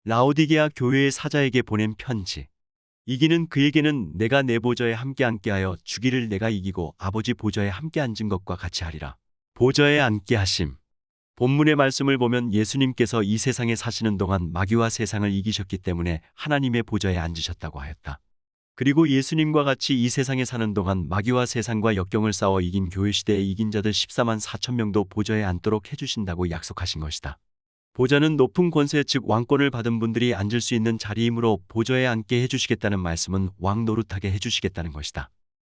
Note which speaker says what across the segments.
Speaker 1: 라오디게아 교회의 사자에게 보낸 편지. 이기는 그에게는 내가 내 보좌에 함께 앉게하여 주기를 내가 이기고 아버지 보좌에 함께 앉은 것과 같이 하리라. 보좌에 앉게 하심. 본문의 말씀을 보면 예수님께서 이 세상에 사시는 동안 마귀와 세상을 이기셨기 때문에 하나님의 보좌에 앉으셨다고 하였다. 그리고 예수님과 같이 이 세상에 사는 동안 마귀와 세상과 역경을 싸워 이긴 교회 시대의 이긴 자들 14만 4천 명도 보좌에 앉도록 해주신다고 약속하신 것이다. 보좌는 높은 권세 즉 왕권을 받은 분들이 앉을 수 있는 자리이므로 보좌에 앉게 해주시겠다는 말씀은 왕 노릇하게 해주시겠다는 것이다.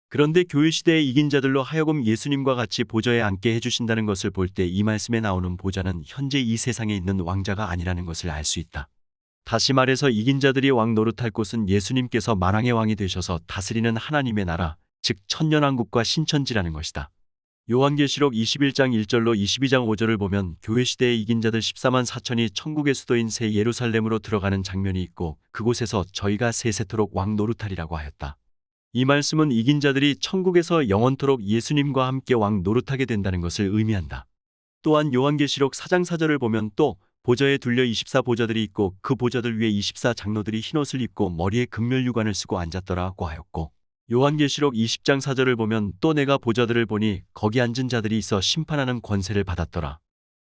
Speaker 1: 그런데 교회 시대의 이긴 자들로 하여금 예수님과 같이 보좌에 앉게 해주신다는 것을 볼 때 이 말씀에 나오는 보좌는 현재 이 세상에 있는 왕자가 아니라는 것을 알 수 있다. 다시 말해서 이긴 자들이 왕 노릇할 곳은 예수님께서 만왕의 왕이 되셔서 다스리는 하나님의 나라, 즉 천년왕국과 신천지라는 것이다. 요한계시록 21장 1절로 22장 5절을 보면 교회 시대의 이긴 자들 14만 4천이 천국의 수도인 새 예루살렘으로 들어가는 장면이 있고 그곳에서 저희가 세세토록 왕 노릇하리라고 하였다. 이 말씀은 이긴 자들이 천국에서 영원토록 예수님과 함께 왕 노릇하게 된다는 것을 의미한다. 또한 요한계시록 4장 4절을 보면 또 보좌에 둘려 24보좌들이 있고 그 보좌들 위에 24장로들이 흰옷을 입고 머리에 금멸유관을 쓰고 앉았더라고 하였고 요한계시록 20장 4절을 보면 또 내가 보좌들을 보니 거기 앉은 자들이 있어 심판하는 권세를 받았더라.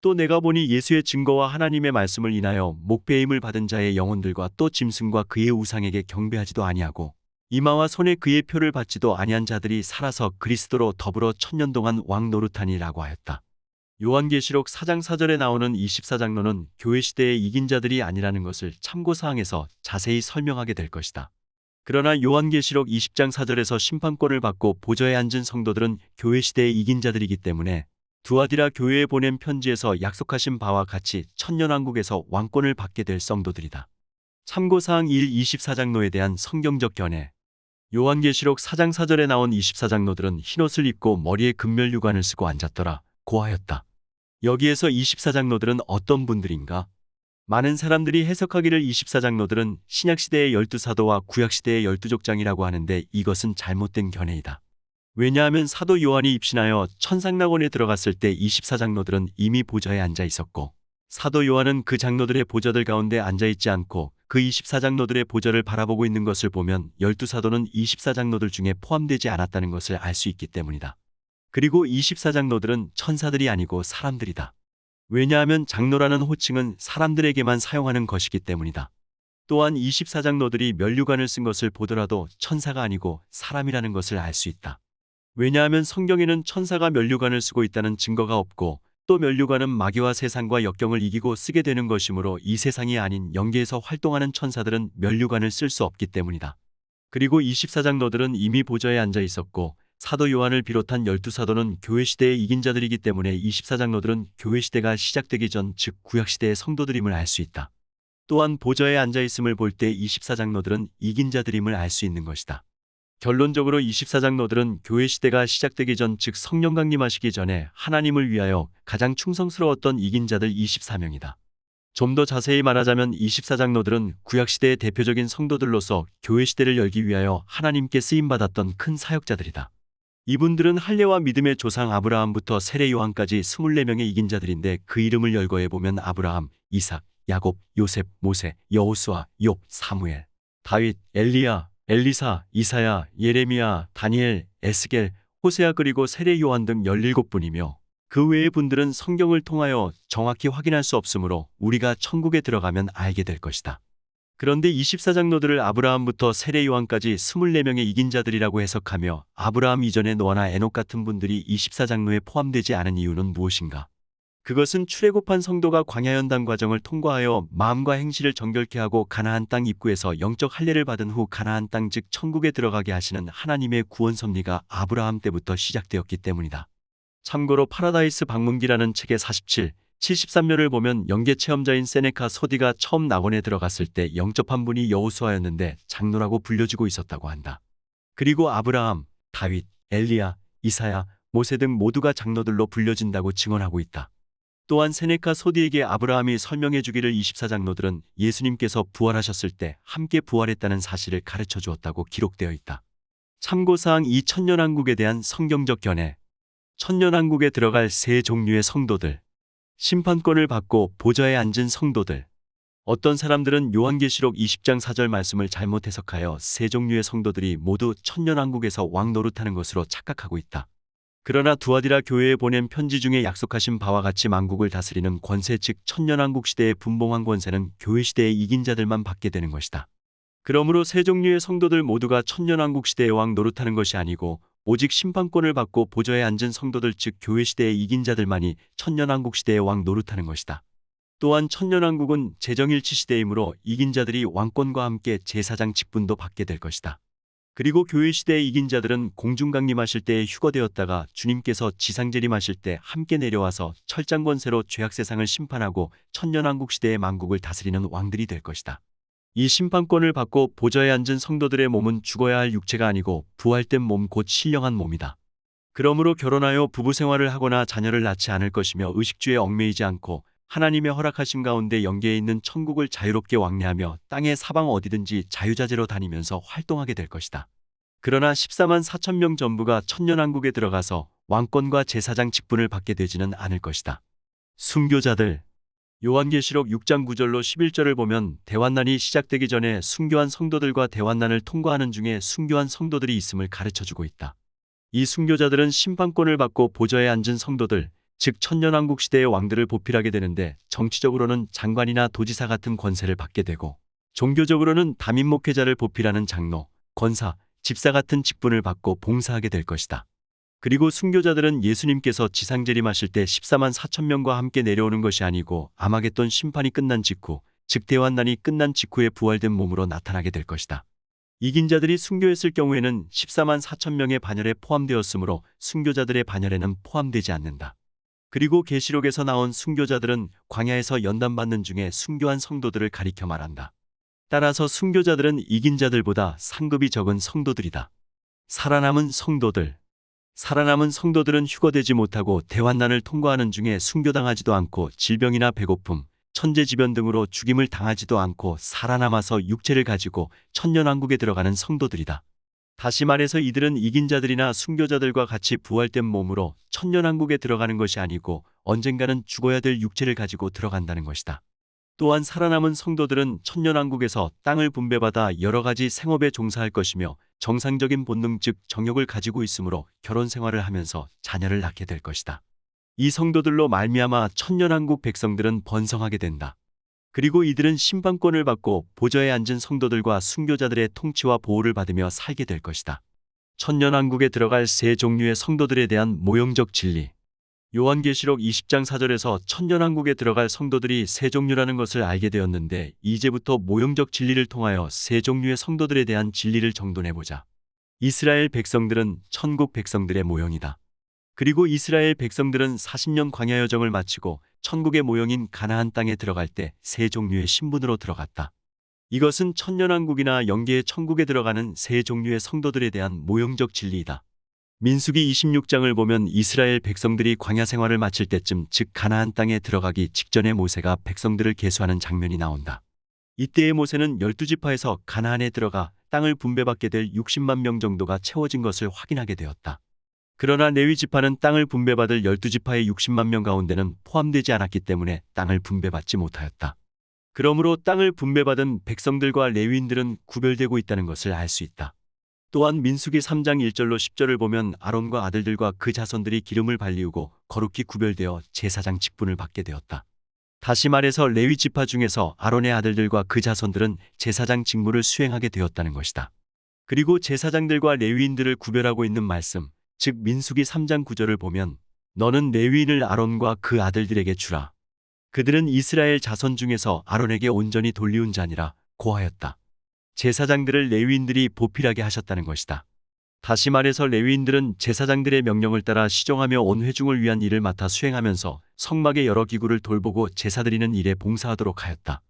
Speaker 1: 또 내가 보니 예수의 증거와 하나님의 말씀을 인하여 목배임을 받은 자의 영혼들과 또 짐승과 그의 우상에게 경배하지도 아니하고 이마와 손에 그의 표를 받지도 아니한 자들이 살아서 그리스도로 더불어 천년 동안 왕 노릇하니라고 하였다. 요한계시록 4장 4절에 나오는 24장로는 교회 시대의 이긴 자들이 아니라는 것을 참고사항에서 자세히 설명하게 될 것이다. 그러나 요한계시록 20장 4절에서 심판권을 받고 보좌에 앉은 성도들은 교회 시대의 이긴 자들이기 때문에 두아디라 교회에 보낸 편지에서 약속하신 바와 같이 천년왕국에서 왕권을 받게 될 성도들이다. 참고사항 1. 24장로에 대한 성경적 견해. 요한계시록 4장 4절에 나온 24장로들은 흰옷을 입고 머리에 금멸유관을 쓰고 앉았더라 고하였다. 여기에서 24장로들은 어떤 분들인가? 많은 사람들이 해석하기를 24장로들은 신약시대의 12사도와 구약시대의 12족장이라고 하는데 이것은 잘못된 견해이다. 왜냐하면 사도 요한이 입신하여 천상낙원에 들어갔을 때 24장로들은 이미 보좌에 앉아 있었고 사도 요한은 그 장로들의 보좌들 가운데 앉아 있지 않고 그 24장로들의 보좌를 바라보고 있는 것을 보면 12사도는 24장로들 중에 포함되지 않았다는 것을 알 수 있기 때문이다. 그리고 24장로들은 천사들이 아니고 사람들이다. 왜냐하면 장로라는 호칭은 사람들에게만 사용하는 것이기 때문이다. 또한 24장로들이 면류관을 쓴 것을 보더라도 천사가 아니고 사람이라는 것을 알 수 있다. 왜냐하면 성경에는 천사가 면류관을 쓰고 있다는 증거가 없고 또 면류관은 마귀와 세상과 역경을 이기고 쓰게 되는 것이므로 이 세상이 아닌 영계에서 활동하는 천사들은 면류관을 쓸 수 없기 때문이다. 그리고 24장로들은 이미 보좌에 앉아 있었고 사도 요한을 비롯한 12사도는 교회 시대의 이긴 자들이기 때문에 24장로들은 교회 시대가 시작되기 전 즉 구약시대의 성도들임을 알 수 있다. 또한 보좌에 앉아 있음을 볼 때 24장로들은 이긴 자들임을 알 수 있는 것이다. 결론적으로 24장로들은 교회 시대가 시작되기 전 즉 성령 강림하시기 전에 하나님을 위하여 가장 충성스러웠던 이긴 자들 24명이다. 좀 더 자세히 말하자면 24장로들은 구약시대의 대표적인 성도들로서 교회 시대를 열기 위하여 하나님께 쓰임받았던 큰 사역자들이다. 이분들은 할례와 믿음의 조상 아브라함부터 세례 요한까지 24명의 이긴 자들인데 그 이름을 열거해보면 아브라함, 이삭, 야곱, 요셉, 모세, 여호수아, 욥, 사무엘, 다윗, 엘리야, 엘리사, 이사야, 예레미야, 다니엘, 에스겔, 호세아 그리고 세례 요한 등 17분이며 그 외의 분들은 성경을 통하여 정확히 확인할 수 없으므로 우리가 천국에 들어가면 알게 될 것이다. 그런데 24장로들을 아브라함부터 세례 요한까지 24명의 이긴 자들이라고 해석하며 아브라함 이전의 노아나 에녹 같은 분들이 24장로에 포함되지 않은 이유는 무엇인가? 그것은 출애굽한 성도가 광야연단 과정을 통과하여 마음과 행실을 정결케 하고 가나안 땅 입구에서 영적 할례를 받은 후 가나안 땅 즉 천국에 들어가게 하시는 하나님의 구원 섭리가 아브라함 때부터 시작되었기 때문이다. 참고로 파라다이스 방문기라는 책의 47, 73료를 보면 영계 체험자인 세네카 소디가 처음 낙원에 들어갔을 때 영접한 분이 여호수아였는데 장로라고 불려지고 있었다고 한다. 그리고 아브라함, 다윗, 엘리야, 이사야, 모세 등 모두가 장로들로 불려진다고 증언하고 있다. 또한 세네카 소디에게 아브라함이 설명해 주기를 24장로들은 예수님께서 부활하셨을 때 함께 부활했다는 사실을 가르쳐 주었다고 기록되어 있다. 참고사항 2. 천년왕국에 대한 성경적 견해. 천년왕국에 들어갈 세 종류의 성도들. 심판권을 받고 보좌에 앉은 성도들. 어떤 사람들은 요한계시록 20장 4절 말씀을 잘못 해석하여 세 종류의 성도들이 모두 천년왕국에서 왕 노릇하는 것으로 착각하고 있다. 그러나 두아디라 교회에 보낸 편지 중에 약속하신 바와 같이 만국을 다스리는 권세 즉 천년왕국 시대의 분봉한 권세는 교회 시대의 이긴 자들만 받게 되는 것이다. 그러므로 세 종류의 성도들 모두가 천년왕국 시대의 왕 노릇하는 것이 아니고 오직 심판권을 받고 보좌에 앉은 성도들 즉 교회 시대의 이긴 자들만이 천년왕국 시대의 왕 노릇하는 것이다. 또한 천년왕국은 재정일치 시대이므로 이긴 자들이 왕권과 함께 제사장 직분도 받게 될 것이다. 그리고 교회 시대의 이긴 자들은 공중 강림하실 때에 휴거되었다가 주님께서 지상 재림하실 때 함께 내려와서 철장 권세로 죄악 세상을 심판하고 천년왕국 시대의 만국을 다스리는 왕들이 될 것이다. 이 심판권을 받고 보좌에 앉은 성도들의 몸은 죽어야 할 육체가 아니고 부활된 몸 곧 신령한 몸이다. 그러므로 결혼하여 부부 생활을 하거나 자녀를 낳지 않을 것이며 의식주에 얽매이지 않고 하나님의 허락하신 가운데 영계에 있는 천국을 자유롭게 왕래하며 땅의 사방 어디든지 자유자재로 다니면서 활동하게 될 것이다. 그러나 14만 4천 명 전부가 천년왕국에 들어가서 왕권과 제사장 직분을 받게 되지는 않을 것이다. 순교자들 요한계시록 6장 9절로 11절을 보면 대환난이 시작되기 전에 순교한 성도들과 대환난을 통과하는 중에 순교한 성도들이 있음을 가르쳐주고 있다. 이 순교자들은 심판권을 받고 보좌에 앉은 성도들, 즉 천년왕국 시대의 왕들을 보필하게 되는데 정치적으로는 장관이나 도지사 같은 권세를 받게 되고 종교적으로는 담임 목회자를 보필하는 장로, 권사, 집사 같은 직분을 받고 봉사하게 될 것이다. 그리고 순교자들은 예수님께서 지상 재림하실 때 14만 4천 명과 함께 내려오는 것이 아니고 아마겟돈 심판이 끝난 직후, 즉 대환난이 끝난 직후에 부활된 몸으로 나타나게 될 것이다. 이긴 자들이 순교했을 경우에는 14만 4천 명의 반열에 포함되었으므로 순교자들의 반열에는 포함되지 않는다. 그리고 계시록에서 나온 순교자들은 광야에서 연단받는 중에 순교한 성도들을 가리켜 말한다. 따라서 순교자들은 이긴 자들보다 상급이 적은 성도들이다. 살아남은 성도들은 휴거되지 못하고 대환난을 통과하는 중에 순교당하지도 않고 질병이나 배고픔, 천재지변 등으로 죽임을 당하지도 않고 살아남아서 육체를 가지고 천년왕국에 들어가는 성도들이다. 다시 말해서 이들은 이긴 자들이나 순교자들과 같이 부활된 몸으로 천년왕국에 들어가는 것이 아니고 언젠가는 죽어야 될 육체를 가지고 들어간다는 것이다. 또한 살아남은 성도들은 천년왕국에서 땅을 분배받아 여러 가지 생업에 종사할 것이며 정상적인 본능 즉 정욕을 가지고 있으므로 결혼 생활을 하면서 자녀를 낳게 될 것이다. 이 성도들로 말미암아 천년왕국 백성들은 번성하게 된다. 그리고 이들은 심판권을 받고 보좌에 앉은 성도들과 순교자들의 통치와 보호를 받으며 살게 될 것이다. 천년왕국에 들어갈 세 종류의 성도들에 대한 모형적 진리. 요한계시록 20장 4절에서 천년왕국에 들어갈 성도들이 세 종류라는 것을 알게 되었는데 이제부터 모형적 진리를 통하여 세 종류의 성도들에 대한 진리를 정돈해보자. 이스라엘 백성들은 천국 백성들의 모형이다. 그리고 이스라엘 백성들은 40년 광야 여정을 마치고 천국의 모형인 가나안 땅에 들어갈 때 세 종류의 신분으로 들어갔다. 이것은 천년왕국이나 영계의 천국에 들어가는 세 종류의 성도들에 대한 모형적 진리이다. 민수기 26장을 보면 이스라엘 백성들이 광야 생활을 마칠 때쯤 즉 가나안 땅에 들어가기 직전에 모세가 백성들을 계수하는 장면이 나온다. 이때의 모세는 12지파에서 가나안에 들어가 땅을 분배받게 될 60만 명 정도가 채워진 것을 확인하게 되었다. 그러나 레위 지파는 땅을 분배받을 12지파의 60만 명 가운데는 포함되지 않았기 때문에 땅을 분배받지 못하였다. 그러므로 땅을 분배받은 백성들과 레위인들은 구별되고 있다는 것을 알 수 있다. 또한 민수기 3장 1절로 10절을 보면 아론과 아들들과 그 자손들이 기름을 발리우고 거룩히 구별되어 제사장 직분을 받게 되었다. 다시 말해서 레위 지파 중에서 아론의 아들들과 그 자손들은 제사장 직무를 수행하게 되었다는 것이다. 그리고 제사장들과 레위인들을 구별하고 있는 말씀, 즉 민수기 3장 9절을 보면 너는 레위인을 아론과 그 아들들에게 주라. 그들은 이스라엘 자손 중에서 아론에게 온전히 돌리운 자니라 고하였다. 제사장들을 레위인들이 보필하게 하셨다는 것이다. 다시 말해서 레위인들은 제사장들의 명령을 따라 시종하며 온 회중을 위한 일을 맡아 수행하면서 성막의 여러 기구를 돌보고 제사 드리는 일에 봉사하도록 하였다.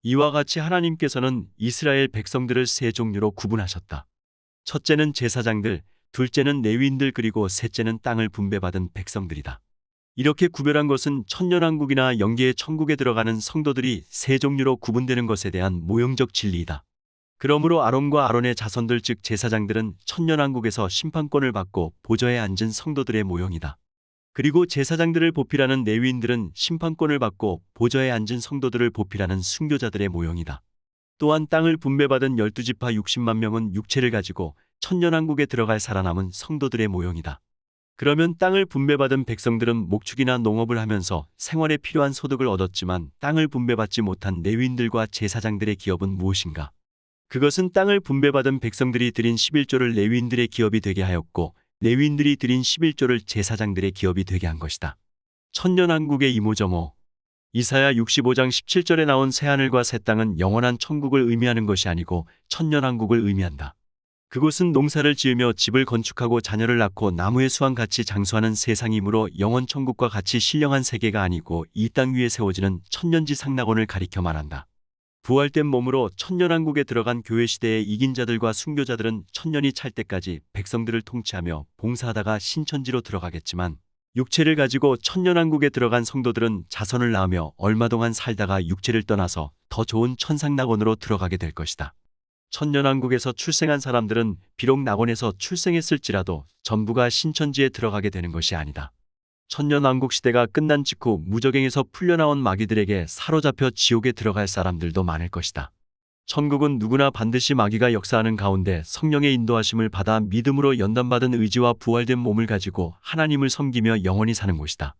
Speaker 1: 이와 같이 하나님께서는 이스라엘 백성들을 세 종류로 구분하셨다. 첫째는 제사장들, 둘째는 레위인들 그리고 셋째는 땅을 분배받은 백성들이다. 이렇게 구별한 것은 천년왕국이나 영계의 천국에 들어가는 성도들이 세 종류로 구분되는 것에 대한 모형적 진리이다. 그러므로 아론과 아론의 자손들 즉 제사장들은 천년왕국에서 심판권을 받고 보좌에 앉은 성도들의 모형이다. 그리고 제사장들을 보필하는 레위인들은 심판권을 받고 보좌에 앉은 성도들을 보필하는 순교자들의 모형이다. 또한 땅을 분배받은 12지파 60만 명은 육체를 가지고 천년왕국에 들어갈 살아남은 성도들의 모형이다. 그러면 땅을 분배받은 백성들은 목축이나 농업을 하면서 생활에 필요한 소득을 얻었지만 땅을 분배받지 못한 레위인들과 제사장들의 기업은 무엇인가? 그것은 땅을 분배받은 백성들이 드린 11조를 레위인들의 기업이 되게 하였고 레위인들이 드린 11조를 제사장들의 기업이 되게 한 것이다. 천년왕국의 이모저모. 이사야 65장 17절에 나온 새하늘과 새 땅은 영원한 천국을 의미하는 것이 아니고 천년왕국을 의미한다. 그곳은 농사를 지으며 집을 건축하고 자녀를 낳고 나무의 수완같이 장수하는 세상이므로 영원 천국과 같이 신령한 세계가 아니고 이 땅 위에 세워지는 천년지 상낙원을 가리켜 말한다. 부활된 몸으로 천년왕국에 들어간 교회 시대의 이긴 자들과 순교자들은 천년이 찰 때까지 백성들을 통치하며 봉사하다가 신천지로 들어가겠지만 육체를 가지고 천년왕국에 들어간 성도들은 자손을 낳으며 얼마 동안 살다가 육체를 떠나서 더 좋은 천상낙원으로 들어가게 될 것이다. 천년왕국에서 출생한 사람들은 비록 낙원에서 출생했을지라도 전부가 신천지에 들어가게 되는 것이 아니다. 천년왕국 시대가 끝난 직후 무저갱에서 풀려나온 마귀들에게 사로잡혀 지옥에 들어갈 사람들도 많을 것이다. 천국은 누구나 반드시 마귀가 역사하는 가운데 성령의 인도하심을 받아 믿음으로 연단받은 의지와 부활된 몸을 가지고 하나님을 섬기며 영원히 사는 곳이다.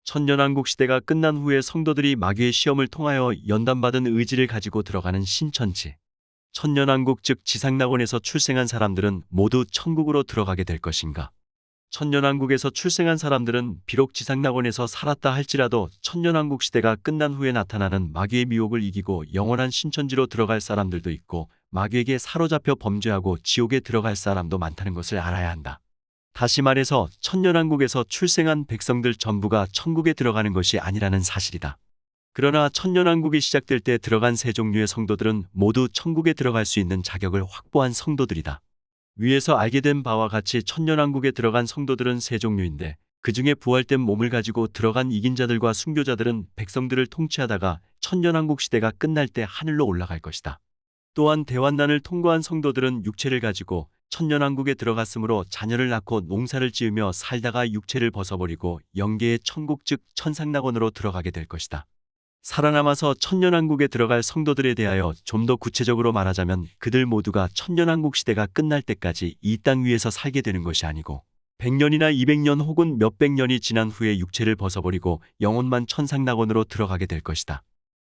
Speaker 1: 천년왕국 시대가 끝난 후에 성도들이 마귀의 시험을 통하여 연단받은 의지를 가지고 들어가는 신천지. 천년왕국 즉 지상낙원에서 출생한 사람들은 모두 천국으로 들어가게 될 것인가? 천년왕국에서 출생한 사람들은 비록 지상낙원에서 살았다 할지라도 천년왕국 시대가 끝난 후에 나타나는 마귀의 미혹을 이기고 영원한 신천지로 들어갈 사람들도 있고 마귀에게 사로잡혀 범죄하고 지옥에 들어갈 사람도 많다는 것을 알아야 한다. 다시 말해서 천년왕국에서 출생한 백성들 전부가 천국에 들어가는 것이 아니라는 사실이다. 그러나 천년왕국이 시작될 때 들어간 세 종류의 성도들은 모두 천국에 들어갈 수 있는 자격을 확보한 성도들이다. 위에서 알게 된 바와 같이 천년왕국에 들어간 성도들은 세 종류인데 그 중에 부활된 몸을 가지고 들어간 이긴 자들과 순교자들은 백성들을 통치하다가 천년왕국 시대가 끝날 때 하늘로 올라갈 것이다. 또한 대환난을 통과한 성도들은 육체를 가지고 천년왕국에 들어갔으므로 자녀를 낳고 농사를 지으며 살다가 육체를 벗어버리고 영계의 천국 즉 천상낙원으로 들어가게 될 것이다. 살아남아서 천년왕국에 들어갈 성도들에 대하여 좀 더 구체적으로 말하자면 그들 모두가 천년왕국 시대가 끝날 때까지 이 땅 위에서 살게 되는 것이 아니고 100년이나 200년 혹은 몇백 년이 지난 후에 육체를 벗어버리고 영혼만 천상낙원으로 들어가게 될 것이다.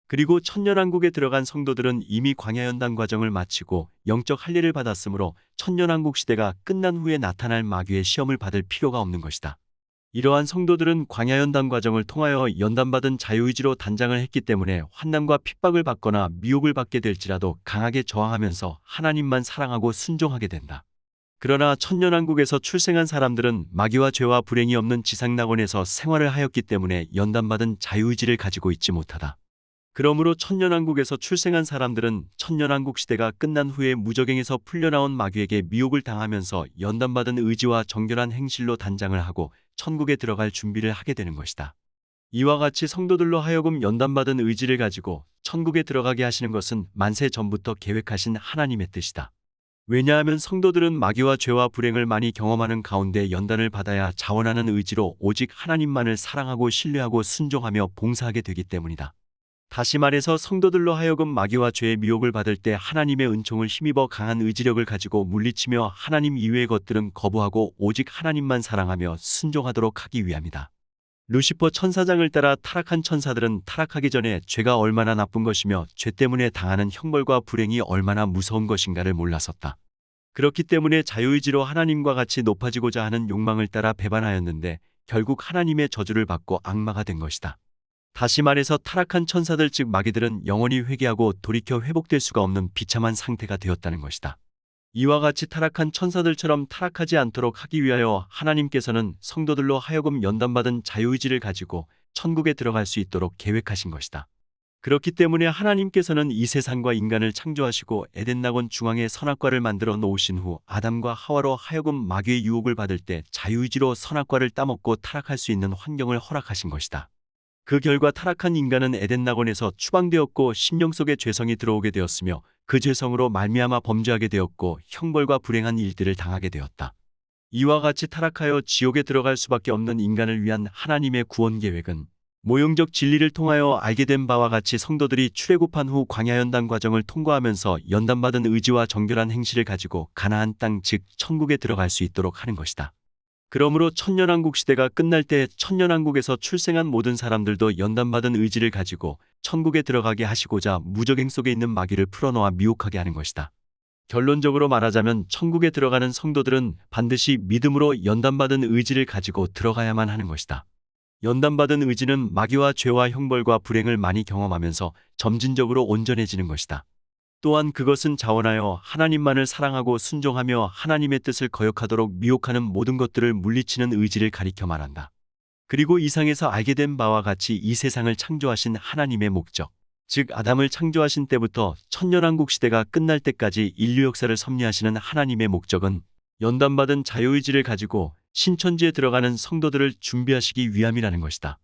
Speaker 1: 그리고 천년왕국에 들어간 성도들은 이미 광야연단 과정을 마치고 영적 할례를 받았으므로 천년왕국 시대가 끝난 후에 나타날 마귀의 시험을 받을 필요가 없는 것이다. 이러한 성도들은 광야연단 과정을 통하여 연단받은 자유의지로 단장을 했기 때문에 환난과 핍박을 받거나 미혹을 받게 될지라도 강하게 저항하면서 하나님만 사랑하고 순종하게 된다. 그러나 천년왕국에서 출생한 사람들은 마귀와 죄와 불행이 없는 지상낙원에서 생활을 하였기 때문에 연단받은 자유의지를 가지고 있지 못하다. 그러므로 천년왕국에서 출생한 사람들은 천년왕국 시대가 끝난 후에 무저갱에서 풀려나온 마귀에게 미혹을 당하면서 연단받은 의지와 정결한 행실로 단장을 하고 천국에 들어갈 준비를 하게 되는 것이다. 이와 같이 성도들로 하여금 연단받은 의지를 가지고 천국에 들어가게 하시는 것은 만세 전부터 계획하신 하나님의 뜻이다. 왜냐하면 성도들은 마귀와 죄와 불행을 많이 경험하는 가운데 연단을 받아야 자원하는 의지로 오직 하나님만을 사랑하고 신뢰하고 순종하며 봉사하게 되기 때문이다. 다시 말해서 성도들로 하여금 마귀와 죄의 미혹을 받을 때 하나님의 은총을 힘입어 강한 의지력을 가지고 물리치며 하나님 이외의 것들은 거부하고 오직 하나님만 사랑하며 순종하도록 하기 위함이다. 루시퍼 천사장을 따라 타락한 천사들은 타락하기 전에 죄가 얼마나 나쁜 것이며 죄 때문에 당하는 형벌과 불행이 얼마나 무서운 것인가를 몰랐었다. 그렇기 때문에 자유의지로 하나님과 같이 높아지고자 하는 욕망을 따라 배반하였는데 결국 하나님의 저주를 받고 악마가 된 것이다. 다시 말해서 타락한 천사들 즉 마귀들은 영원히 회개하고 돌이켜 회복될 수가 없는 비참한 상태가 되었다는 것이다. 이와 같이 타락한 천사들처럼 타락하지 않도록 하기 위하여 하나님께서는 성도들로 하여금 연단받은 자유의지를 가지고 천국에 들어갈 수 있도록 계획하신 것이다. 그렇기 때문에 하나님께서는 이 세상과 인간을 창조하시고 에덴낙원 중앙에 선악과를 만들어 놓으신 후 아담과 하와로 하여금 마귀의 유혹을 받을 때 자유의지로 선악과를 따먹고 타락할 수 있는 환경을 허락하신 것이다. 그 결과 타락한 인간은 에덴낙원에서 추방되었고 심령 속에 죄성이 들어오게 되었으며 그 죄성으로 말미암아 범죄하게 되었고 형벌과 불행한 일들을 당하게 되었다. 이와 같이 타락하여 지옥에 들어갈 수밖에 없는 인간을 위한 하나님의 구원 계획은 모형적 진리를 통하여 알게 된 바와 같이 성도들이 출애굽한 후 광야연단 과정을 통과하면서 연단받은 의지와 정결한 행실을 가지고 가나안 땅 즉 천국에 들어갈 수 있도록 하는 것이다. 그러므로 천년왕국 시대가 끝날 때 천년왕국에서 출생한 모든 사람들도 연단받은 의지를 가지고 천국에 들어가게 하시고자 무적행 속에 있는 마귀를 풀어놓아 미혹하게 하는 것이다. 결론적으로 말하자면 천국에 들어가는 성도들은 반드시 믿음으로 연단받은 의지를 가지고 들어가야만 하는 것이다. 연단받은 의지는 마귀와 죄와 형벌과 불행을 많이 경험하면서 점진적으로 온전해지는 것이다. 또한 그것은 자원하여 하나님만을 사랑하고 순종하며 하나님의 뜻을 거역하도록 미혹하는 모든 것들을 물리치는 의지를 가리켜 말한다. 그리고 이상에서 알게 된 바와 같이 이 세상을 창조하신 하나님의 목적, 즉 아담을 창조하신 때부터 천년왕국 시대가 끝날 때까지 인류 역사를 섭리하시는 하나님의 목적은 연단받은 자유의지를 가지고 신천지에 들어가는 성도들을 준비하시기 위함이라는 것이다.